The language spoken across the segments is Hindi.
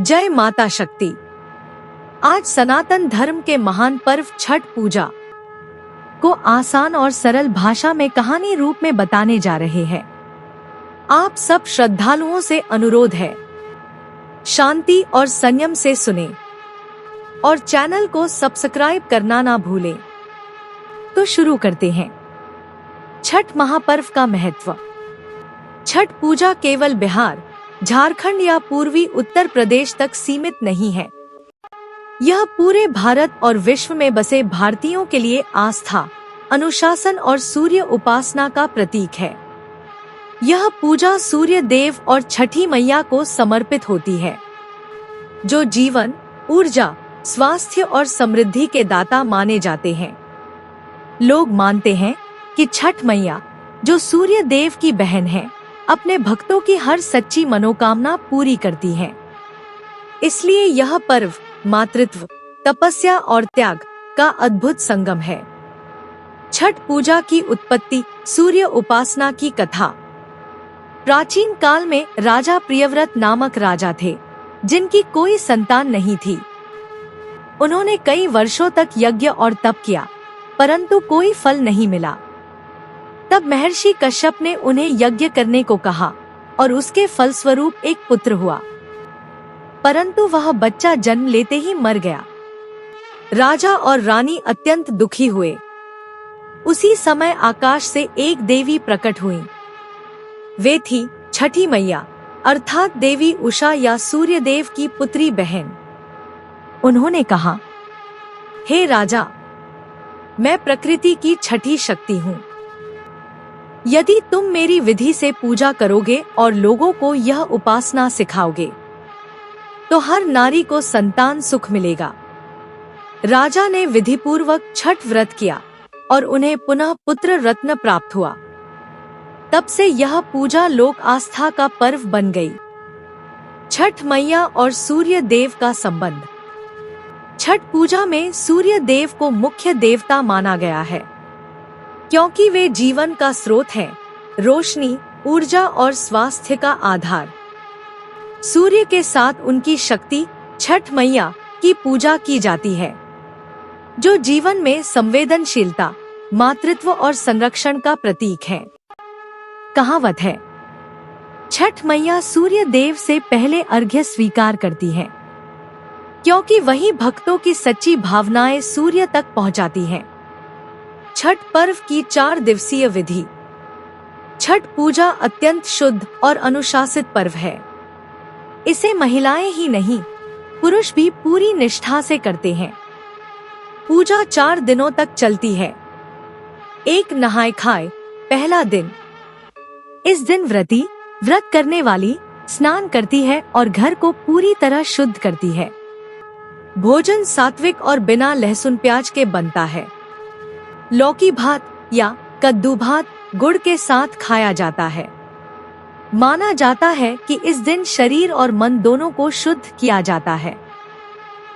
जय माता शक्ति। आज सनातन धर्म के महान पर्व छठ पूजा को आसान और सरल भाषा में कहानी रूप में बताने जा रहे हैं। आप सब श्रद्धालुओं से अनुरोध है, शांति और संयम से सुने और चैनल को सब्सक्राइब करना ना भूलें। तो शुरू करते हैं। छठ महापर्व का महत्व। छठ पूजा केवल बिहार, झारखंड या पूर्वी उत्तर प्रदेश तक सीमित नहीं है। यह पूरे भारत और विश्व में बसे भारतीयों के लिए आस्था, अनुशासन और सूर्य उपासना का प्रतीक है। यह पूजा सूर्य देव और छठी मैया को समर्पित होती है, जो जीवन, ऊर्जा, स्वास्थ्य और समृद्धि के दाता माने जाते हैं। लोग मानते हैं कि छठ मैया, जो सूर्य देव की बहन है, अपने भक्तों की हर सच्ची मनोकामना पूरी करती हैं। इसलिए यह पर्व मातृत्व, तपस्या और त्याग का अद्भुत संगम है। छठ पूजा की उत्पत्ति। सूर्य उपासना की कथा। प्राचीन काल में राजा प्रियव्रत नामक राजा थे, जिनकी कोई संतान नहीं थी। उन्होंने कई वर्षों तक यज्ञ और तप किया, परंतु कोई फल नहीं मिला। तब महर्षि कश्यप ने उन्हें यज्ञ करने को कहा और उसके फलस्वरूप एक पुत्र हुआ, परंतु वह बच्चा जन्म लेते ही मर गया। राजा और रानी अत्यंत दुखी हुए। उसी समय आकाश से एक देवी प्रकट हुई। वे थी छठी मैया, अर्थात देवी उषा या सूर्य देव की पुत्री बहन। उन्होंने कहा, हे राजा, मैं प्रकृति की छठी शक्ति हूँ। यदि तुम मेरी विधि से पूजा करोगे और लोगों को यह उपासना सिखाओगे, तो हर नारी को संतान सुख मिलेगा। राजा ने विधिपूर्वक छठ व्रत किया और उन्हें पुनः पुत्र रत्न प्राप्त हुआ। तब से यह पूजा लोक आस्था का पर्व बन गई। छठ मैया और सूर्य देव का संबंध। छठ पूजा में सूर्य देव को मुख्य देवता माना गया है, क्योंकि वे जीवन का स्रोत हैं, रोशनी, ऊर्जा और स्वास्थ्य का आधार। सूर्य के साथ उनकी शक्ति छठ मैया की पूजा की जाती है, जो जीवन में संवेदनशीलता, मातृत्व और संरक्षण का प्रतीक है। कहावत है, छठ मैया सूर्य देव से पहले अर्घ्य स्वीकार करती है, क्योंकि वही भक्तों की सच्ची भावनाएं सूर्य तक पहुंचाती हैं। छठ पर्व की 4 दिवसीय विधि। छठ पूजा अत्यंत शुद्ध और अनुशासित पर्व है। इसे महिलाएं ही नहीं, पुरुष भी पूरी निष्ठा से करते हैं। पूजा 4 दिनों तक चलती है। 1 नहाय खाए। पहला दिन। इस दिन व्रत करने वाली स्नान करती है और घर को पूरी तरह शुद्ध करती है। भोजन सात्विक और बिना लहसुन प्याज के बनता है। लौकी भात या कद्दू भात गुड़ के साथ खाया जाता है। माना जाता है कि इस दिन शरीर और मन दोनों को शुद्ध किया जाता है।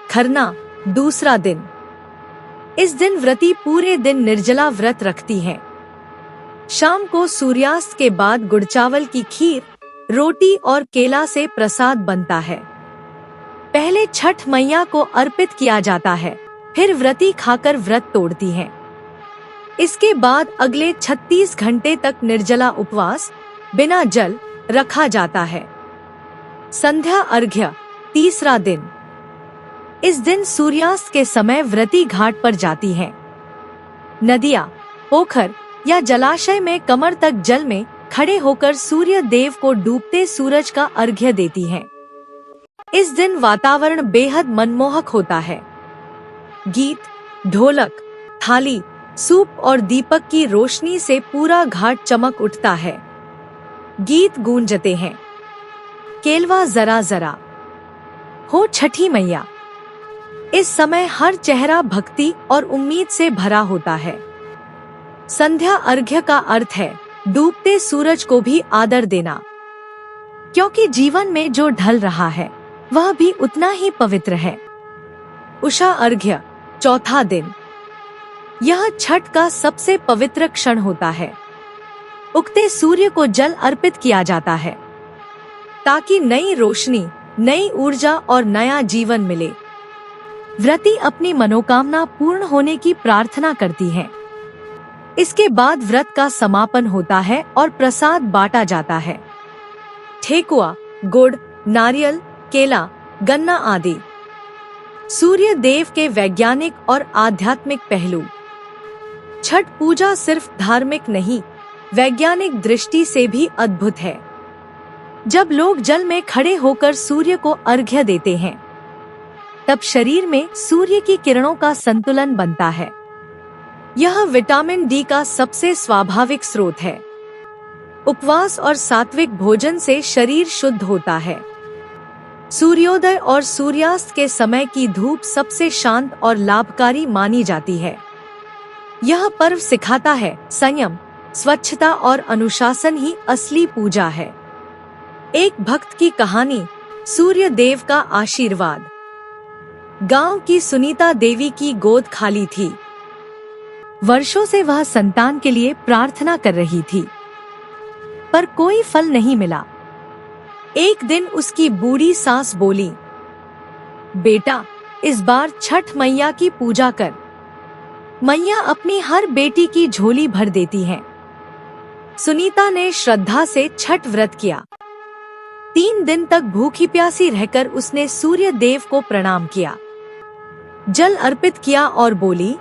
खरना। दूसरा दिन। इस दिन व्रती पूरे दिन निर्जला व्रत रखती है। शाम को सूर्यास्त के बाद गुड़ चावल की खीर, रोटी और केला से प्रसाद बनता है। पहले छठ मैया को अर्पित किया जाता है, फिर व्रती खाकर व्रत तोड़ती हैं। इसके बाद अगले 36 घंटे तक निर्जला उपवास बिना जल रखा जाता है। संध्या अर्घ्य। तीसरा दिन। इस दिन सूर्यास्त के समय व्रती घाट पर जाती हैं। नदियां, पोखर या जलाशय में कमर तक जल में खड़े होकर सूर्य देव को डूबते सूरज का अर्घ्य देती हैं। इस दिन वातावरण बेहद मनमोहक होता है। गीत, ढोलक, थाली, सूप और दीपक की रोशनी से पूरा घाट चमक उठता है। गीत गूंजते हैं। केलवा जरा जरा हो छठी मैया। इस समय हर चेहरा भक्ति और उम्मीद से भरा होता है। संध्या अर्घ्य का अर्थ है डूबते सूरज को भी आदर देना, क्योंकि जीवन में जो ढल रहा है वह भी उतना ही पवित्र है। उषा अर्घ्य। चौथा दिन। यह छठ का सबसे पवित्र क्षण होता है। उगते सूर्य को जल अर्पित किया जाता है, ताकि नई रोशनी, नई ऊर्जा और नया जीवन मिले। व्रती अपनी मनोकामना पूर्ण होने की प्रार्थना करती है। इसके बाद व्रत का समापन होता है और प्रसाद बांटा जाता है। ठेकुआ, गुड़, नारियल, केला, गन्ना आदि। सूर्य देव के वैज्ञानिक और आध्यात्मिक पहलू। छठ पूजा सिर्फ धार्मिक नहीं, वैज्ञानिक दृष्टि से भी अद्भुत है। जब लोग जल में खड़े होकर सूर्य को अर्घ्य देते हैं, तब शरीर में सूर्य की किरणों का संतुलन बनता है। यह विटामिन डी का सबसे स्वाभाविक स्रोत है। उपवास और सात्विक भोजन से शरीर शुद्ध होता है। सूर्योदय और सूर्यास्त के समय की धूप सबसे शांत और लाभकारी मानी जाती है। यह पर्व सिखाता है संयम, स्वच्छता और अनुशासन ही असली पूजा है। एक भक्त की कहानी, सूर्य देव का आशीर्वाद। गांव की सुनीता देवी की गोद खाली थी। वर्षों से वह संतान के लिए प्रार्थना कर रही थी, पर कोई फल नहीं मिला। एक दिन उसकी बूढ़ी सास बोली, बेटा, इस बार छठ मैया की पूजा कर। मैया अपनी हर बेटी की झोली भर देती हैं। सुनीता ने श्रद्धा से छठ व्रत किया। 3 दिन तक भूखी प्यासी रहकर उसने सूर्य देव को प्रणाम किया, जल अर्पित किया और बोली,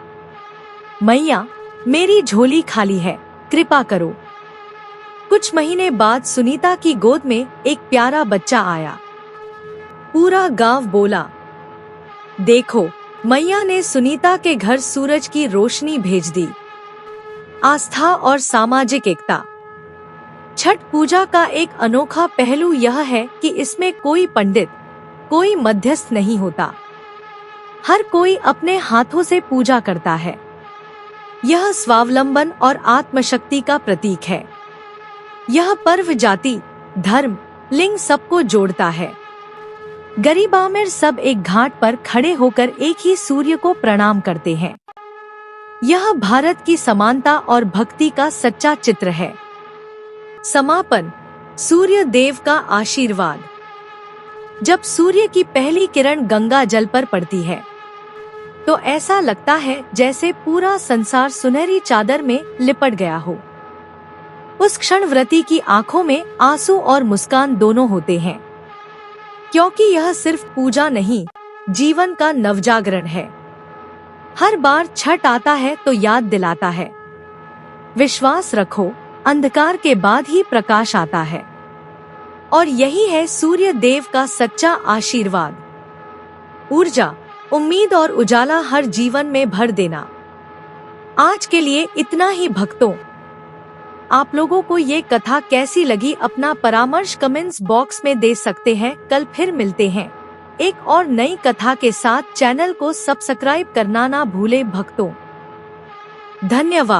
मैया, मेरी झोली खाली है, कृपा करो। कुछ महीने बाद सुनीता की गोद में एक प्यारा बच्चा आया। पूरा गांव बोला, देखो, मैया ने सुनीता के घर सूरज की रोशनी भेज दी। आस्था और सामाजिक एकता। छठ पूजा का एक अनोखा पहलू यह है कि इसमें कोई पंडित, कोई मध्यस्थ नहीं होता। हर कोई अपने हाथों से पूजा करता है। यह स्वावलंबन और आत्मशक्ति का प्रतीक है। यह पर्व जाति, धर्म, लिंग सबको जोड़ता है। गरीब आमिर सब एक घाट पर खड़े होकर एक ही सूर्य को प्रणाम करते हैं। यह भारत की समानता और भक्ति का सच्चा चित्र है। समापन, सूर्य देव का आशीर्वाद। जब सूर्य की पहली किरण गंगा जल पर पड़ती है, तो ऐसा लगता है जैसे पूरा संसार सुनहरी चादर में लिपट गया हो। उस क्षण व्रती की आंखों में आंसू और मुस्कान दोनों होते हैं, क्योंकि यह सिर्फ पूजा नहीं, जीवन का नवजागरण है। हर बार छठ आता है तो याद दिलाता है, विश्वास रखो, अंधकार के बाद ही प्रकाश आता है। और यही है सूर्य देव का सच्चा आशीर्वाद। ऊर्जा, उम्मीद और उजाला हर जीवन में भर देना। आज के लिए इतना ही भक्तों। आप लोगों को ये कथा कैसी लगी अपना परामर्श कमेंट्स बॉक्स में दे सकते हैं। कल फिर मिलते हैं एक और नई कथा के साथ। चैनल को सब्सक्राइब करना ना भूले भक्तों। धन्यवाद।